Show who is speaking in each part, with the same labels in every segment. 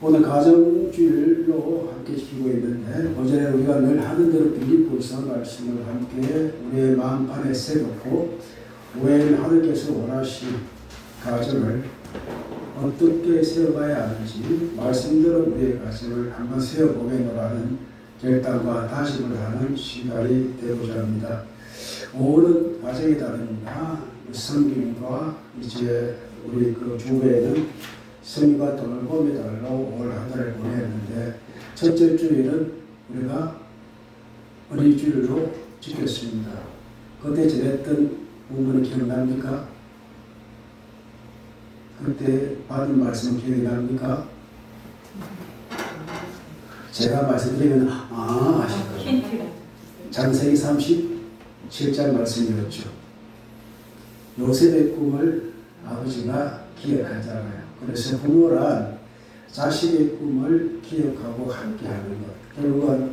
Speaker 1: 오늘 가정주일로 함께 지키고 있는데 어제 우리가 늘 하는 대로 빌립보서 말씀을 함께 우리의 마음판에 새겼고 왜 하나님께서 원하신 가정을 어떻게 세워가야 하는지 말씀대로 우리의 가정을 한번 세워보겠노라는 결단과 다짐을 하는 시간이 되고자 합니다. 오늘은 가정이 다릅니다. 성김과 이제 우리 그 주에는 성경과 돌봄에 달로 올 한 달을 보냈는데 첫째 주일은 우리가 어린이주일로 지켰습니다. 그때 지냈던 부분은 기억납니까? 그때 받은 말씀 기억이 납니까? 제가 말씀드리면 아실 거죠. 창세기 37장 말씀이었죠. 요셉의 꿈을 아버지가 기억하잖아요. 그래서 부모란 자식의 꿈을 기억하고 함께하는 것. 결국은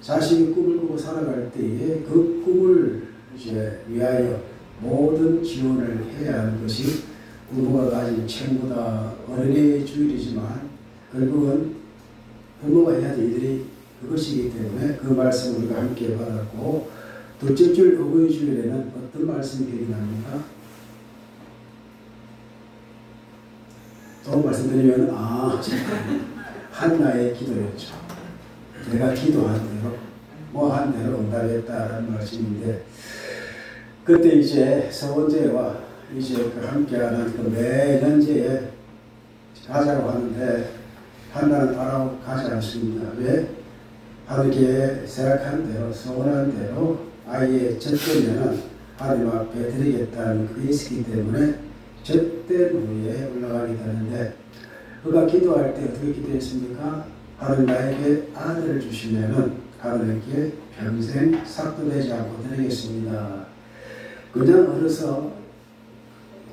Speaker 1: 자식이 꿈을 꾸고 살아갈 때에 그 꿈을 이제 위하여 모든 지원을 해야 하는 것이 부모가 가진 책무다. 어린이 주일이지만 결국은 부모가 해야 될 일이 그것이기 때문에 그 말씀을 우리가 함께 받았고, 둘째 주일 어버이 주일에는 어떤 말씀이 기억이 납니까? 또 말씀드리면 한나의 기도였죠. 내가 기도한 대로 한 대로 응답했다라는 말씀인데, 그때 이제 서원제와 이제 함께하는 그 매년제에 가자고 하는데 한나는 따라가지 않습니다. 왜? 하나님께 생각한 대로 소원한 대로 아이의 젖되면은 하나님 앞에 드리겠다는 그게 있기 때문에 젖된 후에 올라가게 되는데, 그가 기도할 때 어떻게 기도했습니까? 하나님 나에게 아들을 주시면은 하나님께 평생 삭도되지 않고 드리겠습니다. 그냥 어려서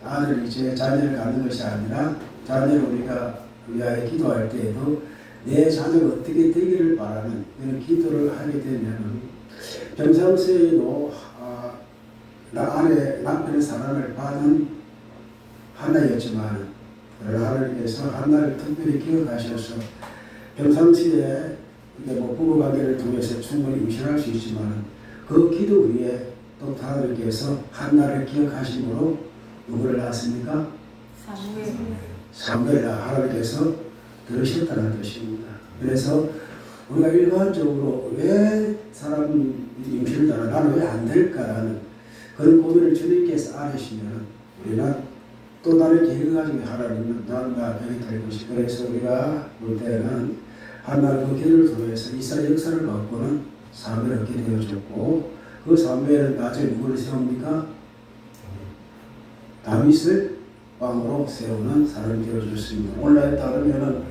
Speaker 1: 아들 이제 자녀를 갖는 것이 아니라 자녀를 우리가 위하여 기도할 때에도 내 자녀가 어떻게 되기를 바라는 이런 기도를 하게 되면은 평상시에도 나 안에 남편의 사랑을 받은 하나였지만 하나님께서 하나를 특별히 기억하셔서 평상시에 부부관계를 통해서 충분히 임신할 수 있지만 그 기도 위에 또 하나님께서 한나를 기억하심으로 누구를 낳았습니까? 사무엘 하나님께서 들으셨다는 뜻입니다. 그래서 우리가 일반적으로 왜 사람이 임신을 따라 나는 왜 안 될까라는 그런 고민을 주님께서 안 하시면 우리는 또 다른 계획을 가지고 하나님은 나름과 병이 될 것이, 그래서 우리가 볼 때는 하나님 그 기도를 통해서 이스라엘 역사를 바꾸는 사무엘을 얻게 되어졌고, 그 사무엘은 나중에 누구를 세웁니까? 다윗을 왕으로 세우는 사람이 되어졌습니다. 오늘날에 따르면은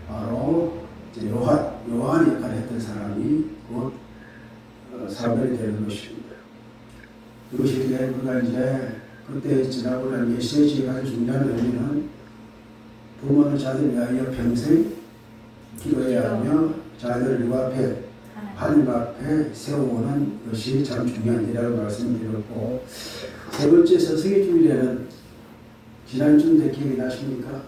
Speaker 1: 바로 이제 요한 역할을 했던 사람이 곧 사무엘이 되는 것입니다. 이것이 우리가 이제 그때 지나고 난 메시지가 가장 중요한 의미는 부모는 자녀를 위하여 평생 기도해야 하며 자녀를 누구 앞에? 하나님 앞에 세워오는 것이 참 중요한 일이라고 말씀드렸고, 세 번째 서세기 주일에는 지난주인데 기억이 나십니까?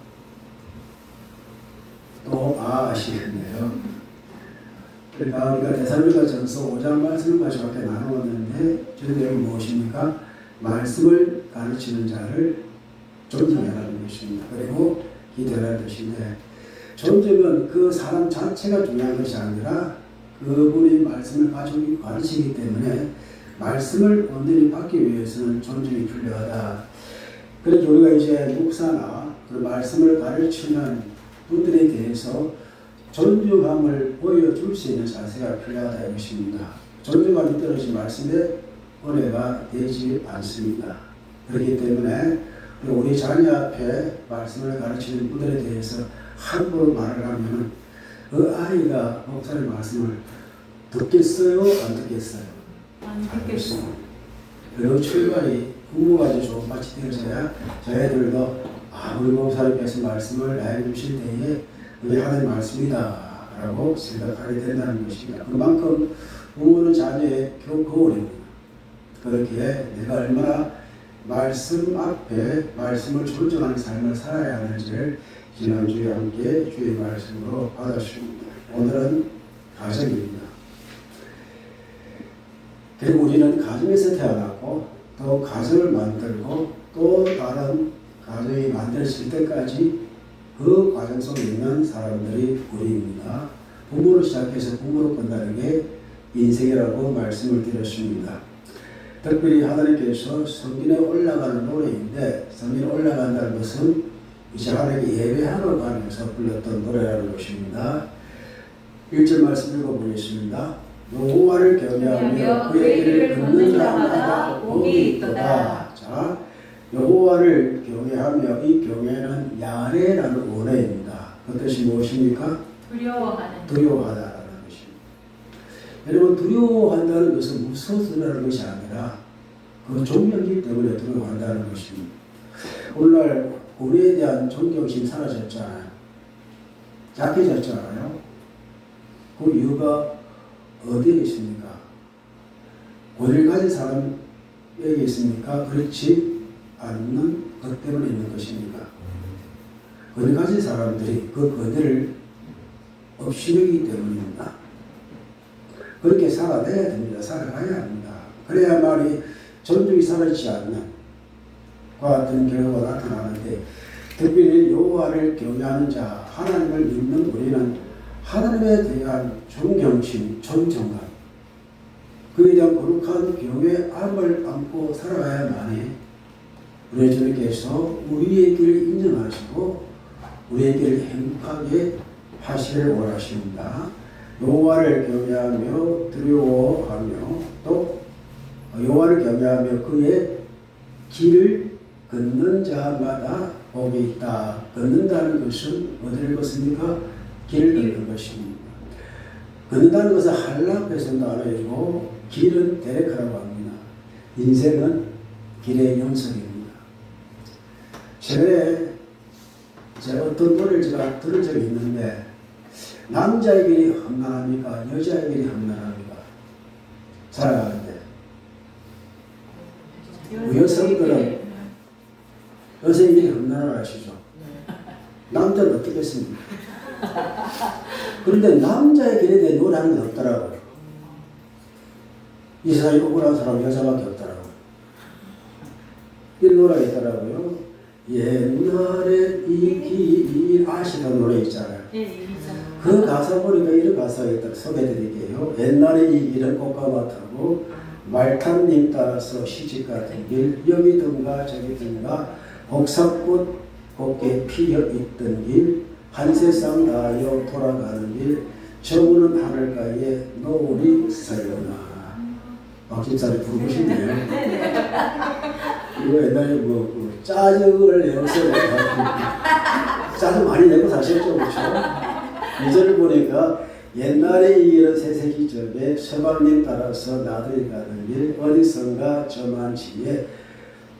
Speaker 1: 또 아시겠네요. 그러니까 우리가 데살로니가 전서 5장 말씀을 가지고 앞에 나누었는데 저희들이 무엇입니까? 말씀을 가르치는 자를 존중하라는 것입니다. 그리고 기도하라는 뜻인데, 존중은 그 사람 자체가 중요한 것이 아니라 그분이 말씀을 가지고 가르치기 때문에 말씀을 온전히 받기 위해서는 존중이 필요하다. 그래서 우리가 이제 목사나 그 말씀을 가르치는 분들에 대해서 존중함을 보여줄 수 있는 자세가 필요하다 이것입니다. 존중감이 떨어진 말씀에 은혜가 되지 않습니다. 그렇기 때문에 우리 자녀 앞에 말씀을 가르치는 분들에 대해서 함부로 말을 하면 그 아이가 목사의 말씀을 듣겠어요? 안 듣겠어요?
Speaker 2: 안 듣겠어요.
Speaker 1: 그리고 출발이 부모가 이제 좋은 마치 되어져야 저희들도 우리 목사님께서 말씀을 해주실 때에 우리 하나님 말씀이다 라고 생각하게 된다는 것입니다. 그만큼 부모는 자녀의 거울입니다. 그렇기에 내가 얼마나 말씀 앞에 말씀을 존중하는 삶을 살아야 하는지를 지난주에 함께 주의 말씀으로 받았습니다. 오늘은 가정입니다. 그리고 우리는 가정에서 태어났고 또 가정을 만들고 또 다른 가정이 만들어질 때까지 그 과정 속에 있는 사람들이 우리입니다. 부모로 시작해서 부모로 끝나는 게 인생이라고 말씀을 드렸습니다. 특별히 하나님께서 성전에 올라가는 노래인데, 성전에 올라간다는 것은 이제 하나님께 예배하러 가면서 불렀던 노래라는 것입니다. 1절 말씀 읽어보겠습니다. 여호와를 경외하며 그의 길을 걷는 자마다 복이 있도다. 자, 여호와를 경외하며, 이 경외는 야레라는 원어입니다. 그 뜻이 무엇입니까? 두려워하다라는 것입니다. 여러분, 두려워한다는 것은 무서워서라는 것이 아니라 그 존경이기 때문에 두려워한다는 것입니다. 오늘날 우리에 대한 존경심이 사라졌잖아요. 약해졌잖아요. 그 이유가 어디에 있습니까? 권위를 가진 사람에게 있습니까? 그렇지 않는 것 때문에 있는 것입니까? 권위 가진 사람들이 그 권위를 없이 여기기 때문입니다. 그렇게 살아내야 됩니다. 살아가야 합니다. 그래야만이 존중이 사라지지 않는 과 같은 결과가 나타나는데, 특별히 여호와를 경외하는 자, 하나님을 믿는 우리는 하나님에 대한 존경심, 존경감, 그에 대한 거룩한 경외함을 안고 살아가야만이 우리 주님께서 우리의 길을 인정하시고 우리의 길을 행복하게 하시기를 원하십니다. 여호와를 경외하며 두려워하며 또 여호와를 경외하며 그의 길을 걷는 자마다 복이 있다. 걷는다는 것은 어디를 걷습니까? 길을 걷는 것입니다. 걷는다는 것은 한라에서도 알아야고 길은 데레크라고 합니다. 인생은 길의 연속입니다. 최근에 제가 어떤 노래를 제가 들은 적이 있는데, 남자의 길이 험난합니까? 여자의 길이 험난합니까? 살아가는데 여성들은 여성의 길이 험난하다고 하시죠. 남자는 어떻겠습니까? 그런데 남자의 길에 대해 노래하는 게 없더라고요. 이 세상에 억울한 사람은 여자밖에 없더라고요. 이런 노래가 있더라고요. 옛날에 이 길 아시던 노래 있잖아요. 그 가사 보니까 이런 가사가 있다. 소개해드릴게요. 옛날에 이 길은 꽃가마 타고 말탄님 따라서 시집가던 길, 여기든가 저기든가 복사꽃 곱게 피어있던 길, 한 세상 다여 돌아가는 길, 저무는 하늘가에 노을이 서려나. 박진살이 부르고 싶네요. 이거 옛날에 짜증을 내어서 짜증 많이 내고 사셨죠, 그렇죠? 이절을 보니까 옛날에 이 길은 새세기 전에 서방님 따라서 나들이 가는 길, 어디선가 저만치에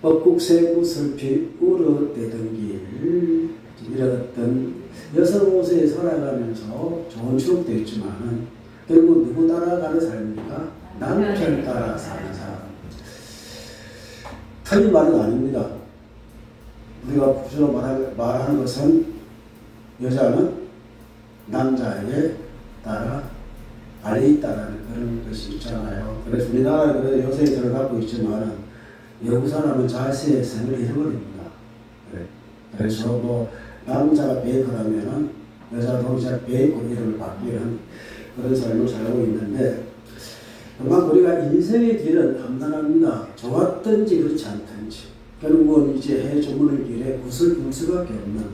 Speaker 1: 뻐국새 구슬피 울어대던 길, 이런 어떤 여성 옷에 살아가면서 좋은 추억도 있지만은 결국 누구 따라가는 삶입니까? 남편 따라 사는 사람. 틀린 말은 아닙니다. 우리가 주로 말하는 것은 여자는 남자에게 따라 아래 있다라는 그런 것이 있잖아요. 그래서 우리나라는 여성이 들어가고 있지만 영국 사람은 자세의 성을 잃어버립니다. 그래서 남자가 베이커라면은 여자 동자 베이커 이름을 바뀌는 그런 삶을 살고 있는데, 그만 우리가 인생의 길은 험난합니다. 좋았든지 그렇지 않든지 결국은 이제 해저무는 길에 굿을 볼 수밖에 없는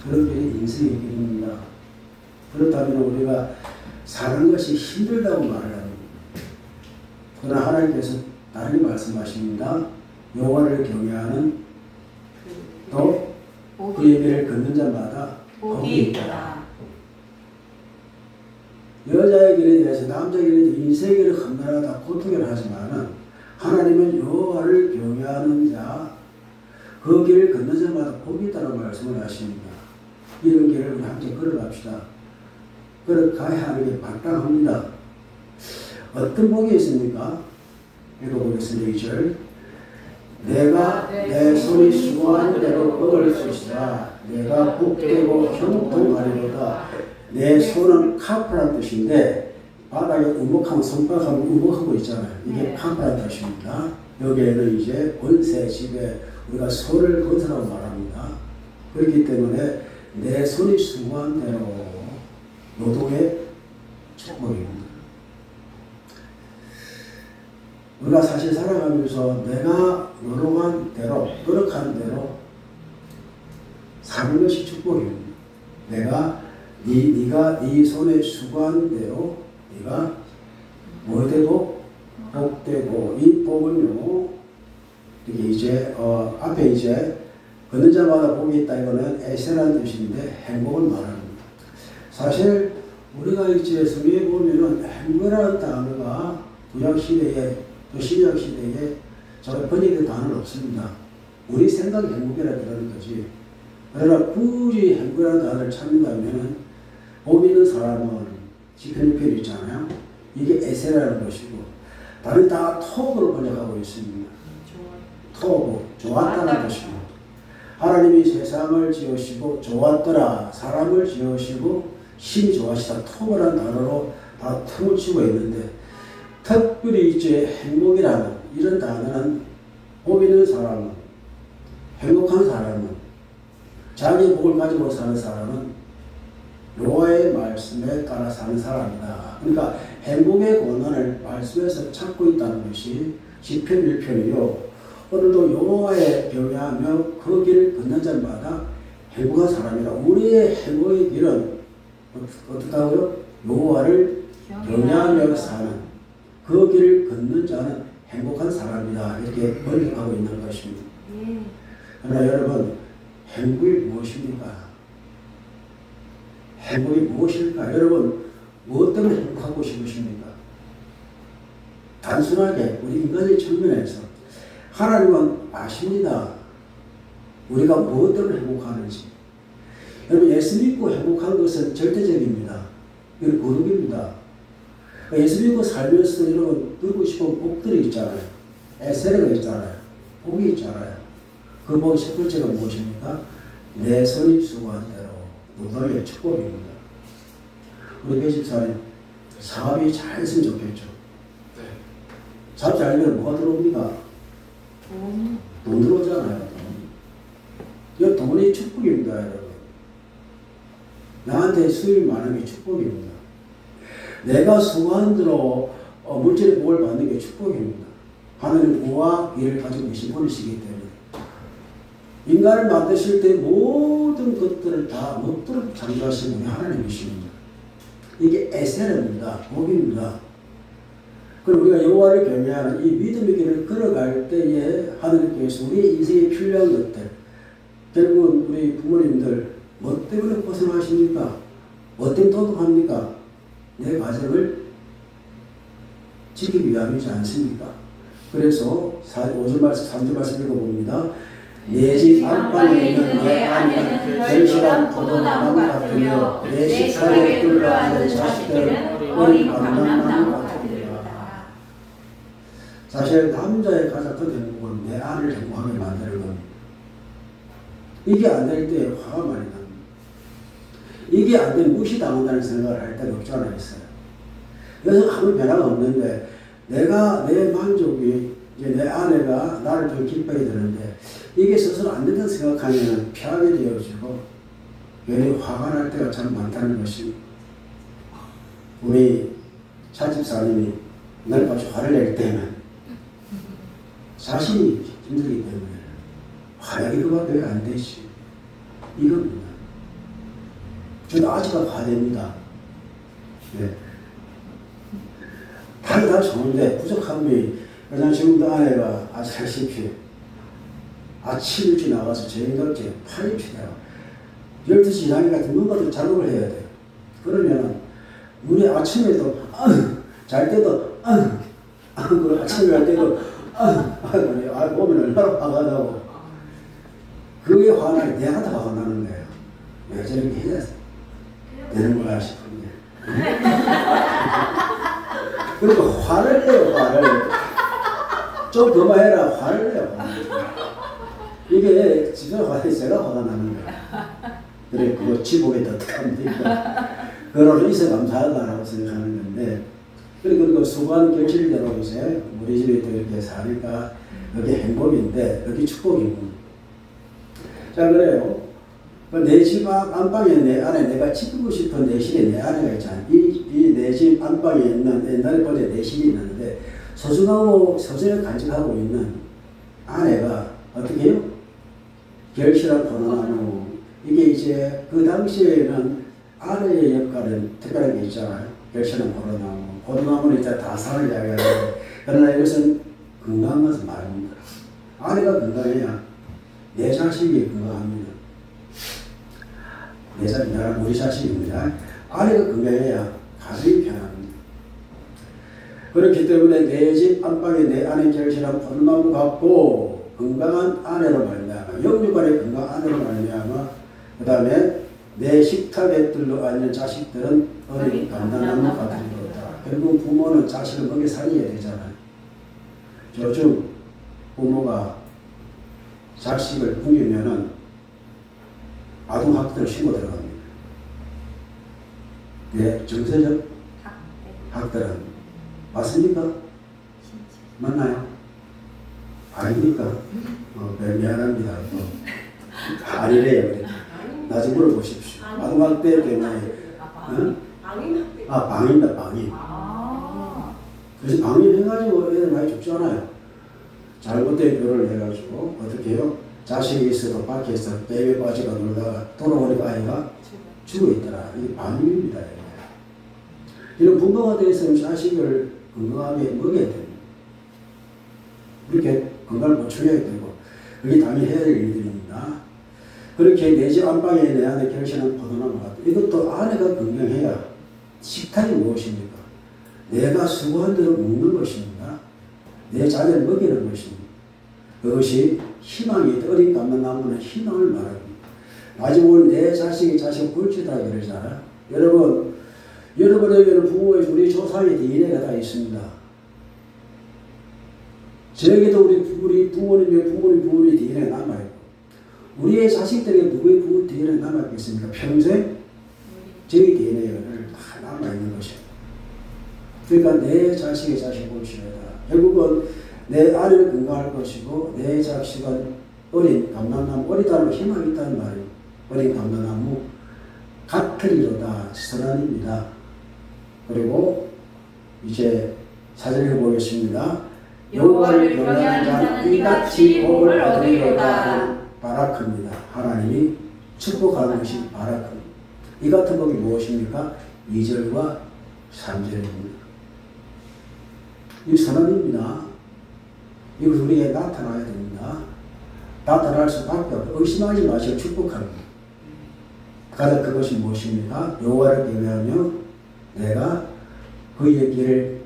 Speaker 1: 그런 길이 인생의 길입니다. 그렇다면 우리가 사는 것이 힘들다고 말을 합니다. 그러나 하나님께서 다르게 말씀하십니다. 여호와를 경외하는 또 그의 길을 걷는 자마다 복이 있다. 여자의 길에 대해서 남자의 길에 대해서 인생의 길을 험난하다 고통을 하지만은 하나님은 여호와를 경외하는 자, 그 길을 걷는 자마다 복이 있다는 말씀을 하십니다. 이런 길을 우리 함께 걸어갑시다. 걸어가야 하는 게 마땅합니다. 어떤 복이 있습니까? 읽어보겠습니다. 2절. 내가 내 손이 수고한 대로 얻을 수 있으라. 내가 복되고 형통하리로다. 내 손은 카프란 뜻인데 바닥에 우목하면 손바닥하면 우목하고 있잖아요. 이게 카프란 뜻입니다. 여기에는 이제 권세 지배 우리가 손을 건설하고 말합니다. 그렇기 때문에 내 손이 수고한 대로 노동의 축복입니다. 우리가 사실 살아가면서 내가 노력한 대로 노력한 대로 사는 것이 축복입니다. 네가 네 손에 수고한 대로 네가 뭐 되고 복되고 이 복은요 이게 이제 앞에 이제 걷는 자마다 복이 있다 이거는 에세라는 뜻인데 행복을 말합니다. 사실 우리가 이제 성경에 보면은 행복이라는 단어가 구약 시대에 또 신약 시대에 저 번역된 단어는 없습니다. 우리 생각이 행복이라 그러는 거지. 그러나 굳이 행복이라는 단어를 찾는다면 복 있는 사람은 시편 6편 있잖아요. 이게 에세라는 것이고 다른 다 토브로 번역하고 있습니다. 토브, 좋았다는 것입니다. 하나님이 세상을 지으시고 좋았더라. 사람을 지으시고 신이 좋아하시다. 토브라는 단어로 다 틈을 치고 있는데 특별히 이제 행복이라는 이런 단어는 복 있는 사람은 행복한 사람은 자기 복을 가지고 사는 사람은 여호와의 말씀에 따라 사는 사람이다. 그러니까 행복의 권한을 말씀에서 찾고 있다는 것이 시편 1편이요. 오늘도 여호와의 경외하며 그 길을 걷는 자마다 행복한 사람이다. 우리의 행복의 길은 어떻다고요? 여호와를 경외하며 사는 그 길을 걷는 자는 행복한 사람이다. 이렇게 번역하고 있는 것입니다. 그러나 여러분 행복이 무엇입니까? 행복이 무엇일까? 여러분 무엇 때문에 행복하고 싶으십니까? 단순하게 우리 인간의 측면에서 하나님은 아십니다. 우리가 무엇 때문에 행복하는지. 여러분 예수 믿고 행복한 것은 절대적입니다. 이건 거룩입니다. 예수 믿고 살면서 여러분 누리고 싶은 복들이 있잖아요. 에세레가 있잖아요. 복이 있잖아요. 그 복의 첫 번째가 무엇입니까? 내 손이 수고한 대로 노동의 축복입니다. 우리 배집사님 사업이 잘 했으면 좋겠죠. 사업 잘 되면 뭐가 들어옵니까? 돈 들어오잖아요. 이 돈이 축복입니다. 여러분. 나한테 수입이 많은 게 축복입니다. 내가 수고한 대로 물질의 복을 받는 게 축복입니다. 하나님 우와 일을 가지고 계신 분이시기 때문에 인간을 만드실 때 모든 것들을 다 먹도록 창조하신 분이 하나님이십니다. 이게 에세르입니다. 복입니다. 그럼 우리가 여호와를 경외하는 이 믿음의 길을 걸어갈 때에 하나님께서 우리의 인생에 필요한 것들 결국은 우리 부모님들 뭐 때문에 고생하십니까? 뭐 때문에 도둑합니까? 내 가정을 지키기 위함이지 않습니까? 그래서 5절 말씀, 3절 말씀 읽어봅니다. 내 집 안방에 있는 내 아내는 결실한 포도나무 같으며 내 식탁에 둘러앉은 자식들은 어린 감람나무 같으리라. 사실 남자의 가장 큰 행복은 내 아내를 행복하게 만드는 겁니다. 이게 안 될 때 화가 많이 납니다. 이게 안 되면 무시당한다는 생각을 할 때가 없지 않아 있어요. 그래서 아무 변화가 없는데 내가 내 만족이 이제 내 아내가 나를 좀 기뻐야 되는데 이게 스스로 안 된다고 생각하면 폐하게 되어지고 괜히 화가 날 때가 참 많다는 것입니다. 우리 차집사님이 날 같이 화를 낼 때는 자신이 힘들기 때문에 화내기 그밖에 안 되지. 이겁니다. 저도 아직까지 화냅니다. 네. 다 좋은데 부족한 게 그냥 지금도 아내가 아시다시피 아침 일찍 나가서 저녁에 팔이 피해요. 12시 지나니까 뭔가 더 작업을 해야 돼요. 그러면 우리 아침에도 잘 때도 그리고 아침에 갈 때도 보면 얼마나 화가 나고 그게 화나게 내가 다 화가 나는 거예요. 왜 저렇게 해야 되는구나 싶은데 그리고 화를 내요. 화를 좀 그만해라. 화를 내요. 이게 집에 화를 제가 화가 나는 거야. 그래, 그거 지붕에다 어떻게 하면 되니까. 그거로 있어 감사하다라고 생각하는 건데, 그리고 수고한 결실대로 요새 우리 집에 또 이렇게 사니까 여기 행복인데, 여기 축복이고. 자, 그래요. 내 집 안방에 내 안에 내가 지키고 싶은 내실이 내 안에가 있잖아. 이 내 집 안방에 있는 옛날에 보니 내실이 있는데, 소중하고 소중히 간직하고 있는 아내가 어떻게 해요? 결실한 포도나무. 이게 이제 그 당시에는 아내의 역할은 특별한 게 있잖아요. 결실한 포도나무. 포도나무는 이제 다산을 이야기하는데, 그러나 이것은 건강한 것을 말합니다. 아내가 건강해야 내 자식이 건강합니다. 내 자식, 우리 자식입니다. 아내가 건강해야 가정이 편합니다. 그렇기 때문에 내 집 안방에 내 안에 결실한 포도나무 같고 건강한 아내로 말미암아, 영육간의 건강한 아내로 말미암아, 그 다음에 내 식탁에 들러 앉는 자식들은 어린 감람나무 같으리로다. 결국 부모는 자식을 먹여 살려야 되잖아요. 요즘 부모가 자식을 굶기면은 아동학대로 신고 들어갑니다. 네, 정서적 학대는 맞습니까? 맞나요? 아닙니까? 미안합니다. 아니래요. 나중에 물어보십시오. 아동학대 때문에. 방임이다, 방임. 그래서 방임해가지고 애들 많이 죽잖아요. 잘못된 교를 해가지고 어떻게 해요? 자식이 있어도 밖에서 베이비 빠지가 놀다가 돌아오니까 아이가 죽어 있더라. 이게 방임입니다. 이런 부모가 돼서 자식을 건강하게 먹여야 됩니다. 이렇게 건강을 보충해야 되고, 그게 당연히 해야 될 일들입니다. 그렇게 내 집 안방에 내 안에 결실한 포도나무 같은, 이것도 아내가 건강해야 식탁이 무엇입니까? 내가 수고한 대로 먹는 것입니다. 내 자녀를 먹이는 것입니다. 그것이 희망이, 어린 감람나무는 희망을 말합니다. 마지막으로 내 자식이 자식 굴치다 그러잖아요. 여러분에게는 부모의 우리 조상의 DNA가 다 있습니다. 저에게도 우리 부모님의 DNA가 남아있고, 우리의 자식들에게 누구의 부모 DNA가 남아있겠습니까? 평생 저희 DNA를 다 남아있는 것이에요. 그러니까 내 자식의 자식을 보시려다. 결국은 내 아내는 건강할 것이고, 내 자식은 어린 감람나무, 어리다는 희망이 있다는 말이에요. 어린 감람나무 같으리로다. 선언입니다. 그리고 이제 사진을 보겠습니다. 여호와를 경외하는 자는 이같이 복을 얻으리로다. 바라크입니다. 하나님이 축복하는 것이 바라크입니다. 이 같은 복이 무엇입니까? 2절과 3절입니다. 이 선언입니다. 이것을 우리에게 나타나야 됩니다. 나타날 수밖에 없고 의심하지 마시고 축복합니다. 가장 그것이 무엇입니까? 여호와를 경외하며 내가 그의 길을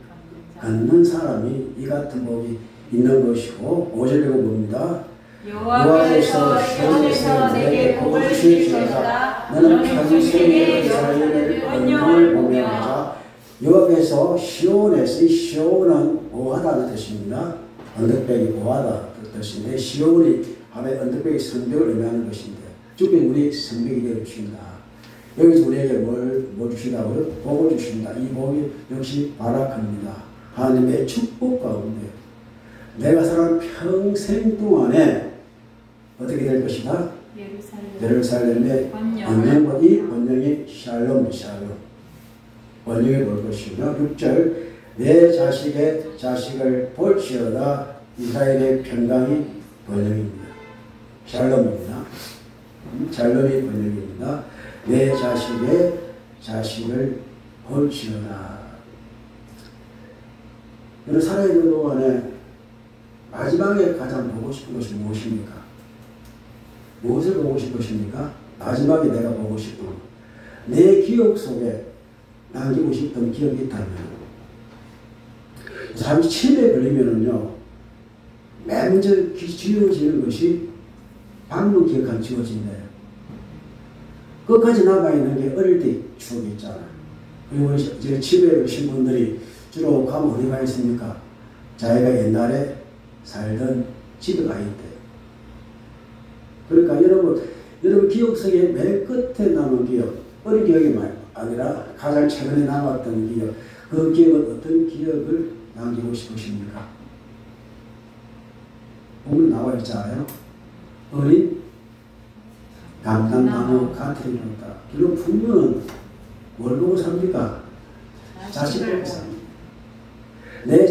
Speaker 1: 걷는 사람이 이 같은 복이 있는 것이고, 5절 읽어봅니다. 여호와께서 시온에서 내게 복을 주시리로다. 너는 평생에 이스라엘의 영광을 보며 하자. 여호와께서 시온에서, 이 시온은 보하다는 뜻입니다. 언덕백이 보하다 그 뜻인데, 시온이 밤에 언덕백이 성벽을 의미하는 것인데, 주께 우리 성벽이 되어 주신다. 여기서 우리에게 뭘 주시다고요? 복을 주신다. 이 복이 역시 바라크입니다. 하나님의 축복 가운데 내가 살아온 평생 동안에 어떻게 될 것이다? 예루살렘의 번영과 이 번영이 샬롬, 번영이 볼 것이며, 6절 내 자식의 자식을 볼지어다. 이스라엘의 평강이 번영입니다. 샬롬입니다. 샬롬이 번영입니다. 내 자식의 자식을 볼지어다. 여러분 살아있는 동안에 마지막에 가장 보고 싶은 것이 무엇입니까? 무엇을 보고 싶으십니까? 마지막에 내가 보고 싶은 것. 내 기억 속에 남기고 싶은 기억이 있다면, 잠시 치매에 걸리면은요, 맨 먼저 지워지는 것이 방금 기억한 지워진대요. 끝까지 남아있는 게 어릴 때 추억이 있잖아요. 그리고 이제 치매에 오신 분들이 주로 가면 어디 가 있습니까? 자기가 옛날에 살던 집에 가 있대요. 그러니까 여러분 기억 속에 맨 끝에 남은 기억, 어린 기억이 아니라 가장 최근에 남았던 기억, 그 기억은 어떤 기억을 남기고 싶으십니까? 오늘 나와 있잖아요. 어린 감람나무 같은 이루다. 이런 풍류는 뭘 보고 삽니까? 자식을 보고 삽니다. 내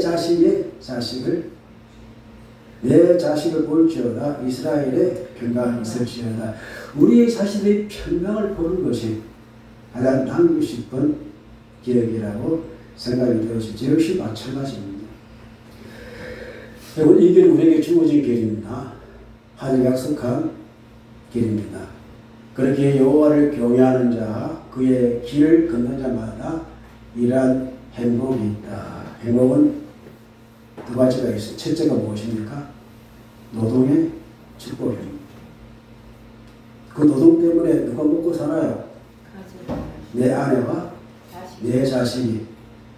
Speaker 1: 자식을 볼지어다 이스라엘의 평강이 있을지어다. 우리의 자식의 평강을 보는 것이 가장 남기고 싶은 기억이라고 생각이 되어지죠. 역시 마찬가지입니다. 이 길은 우리에게 주어진 길입니다. 하늘 약속한 길입니다. 그렇게 여호와를 경외하는 자, 그의 길을 걷는 자마다 이러한 행복이 있다. 행복은 두 가지가 있어요. 첫째가 무엇입니까? 노동의 축복입니다. 그 노동 때문에 누가 먹고 살아요? 내 아내와 내 자식이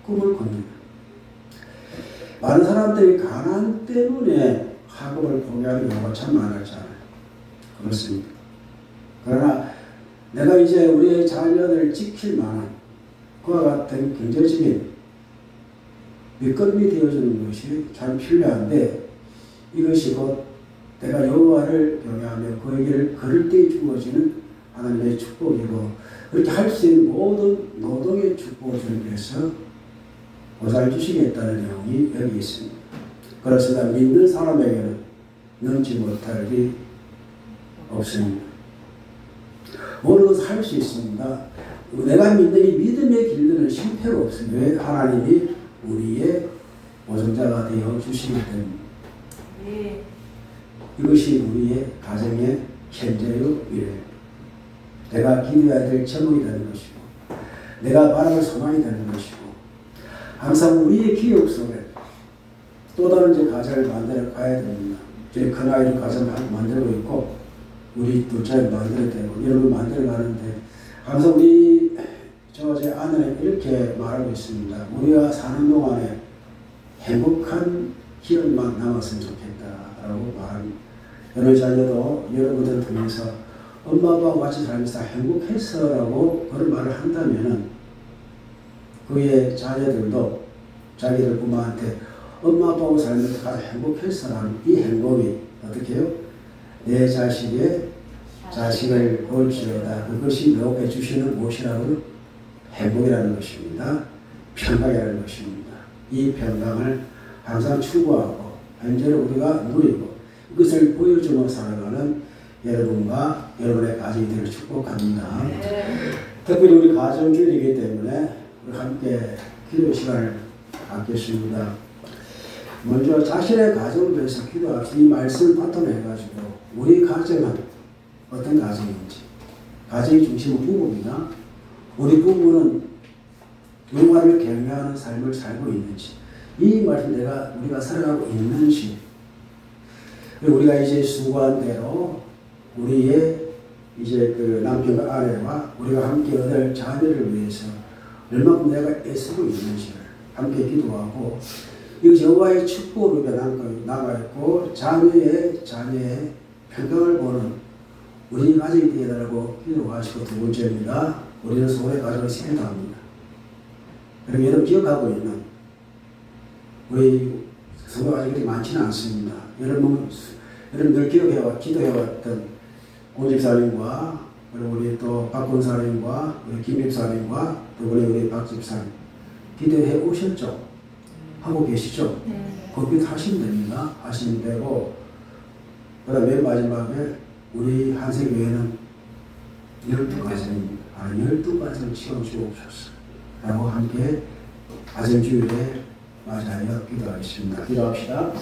Speaker 1: 꿈을 꿉니다. 많은 사람들이 가난 때문에 학업을 포기하는 경우가 참 많았잖아요. 그렇습니다. 그러나 내가 이제 우리의 자녀들을 지킬 만한 그와 같은 경제적인 밑거름이 되어주는 것이 참 필요한데, 이것이 곧 내가 여호와를 경외하며 그의 길을 걸을 때 주어지는 하나님의 축복이고, 그렇게 할 수 있는 모든 노동의 축복을 주님께서 보장해 주시겠다는 내용이 여기 있습니다. 그렇습니다. 믿는 사람에게는 넘지 못할 일이 없습니다. 모든 것을 할 수 있습니다. 내가 믿는 이 믿음의 길들은 실패가 없습니다. 왜? 하나님이 우리의 보증자가 되어 주시기 때문에. 이것이 우리의 가정의 현재의 미래입니다. 내가 기도해야 될 제목이 되는 것이고, 내가 바라볼 소망이 되는 것이고, 항상 우리의 기억 속에 또 다른 제 가정을 만들어 가야 됩니다. 제 큰아이를 가정을 만들고 있고, 우리 둘째를 만들어야 되고, 여러분 만들어 가는데, 항상 제 아내는 이렇게 말하고 있습니다. 우리가 사는 동안에 행복한 기억만 남았으면 좋겠다라고 말합니다. 여러 자녀도 여러분들을 통해서 엄마 아빠와 같이 살면서 행복했어라고 그런 말을 한다면은, 그의 자녀들도 자기들 부모한테 엄마 아빠하고 살면서 가장 행복했어라는 이 행복이 어떻게 해요? 내 자식을 볼지어다. 그것이 너에게 주시는 무엇이라고요? 행복이라는 것입니다. 평강이라는 것입니다. 이 평강을 항상 추구하고 현재를 우리가 누리고 이것을 보여주며 살아가는 여러분과 여러분의 가정이 되기를 축복합니다. 특별히 우리 가정주일이기 때문에 우리 함께 기도 시간을 갖겠습니다. 먼저 자신의 가정을 위해서 기도합시다. 이 말씀을 바탕으로 해가지고 우리 가정은 어떤 가정인지, 가정의 중심은 부부입니다. 우리 부부는 여호와를 경외하는 삶을 살고 있는지, 이 말씀 우리가 살아가고 있는지, 그리고 우리가 이제 수고한 대로 우리의 이제 그 남편과 아내와 우리가 함께 얻을 자녀를 위해서 얼마큼 내가 애쓰고 있는지를 함께 기도하고, 이것이 여호와의 축복으로 남아있고 자녀의 평강을 보는 우리 가정이 되어달라고 기도하시고, 두 번째입니다. 우리는 서로의 가정을 생각합니다. 그리고 여러분 기억하고 있는 우리 서로 가족들이 많지는 않습니다. 여러분 늘 기도해왔던 고 집사님과 그리고 우리 또 박 권사님과 우리 김 집사님과 또 우리 박 집사님 기도해 오셨죠? 하고 계시죠? 거기 하시면 됩니다. 하시면 되고, 그 다음에 맨 마지막에 우리 한세교회는 12가정입니다. 12가정을 채워주옵소서 라고 함께 가정주일에 맞이하여 기도하겠습니다. 기도합시다.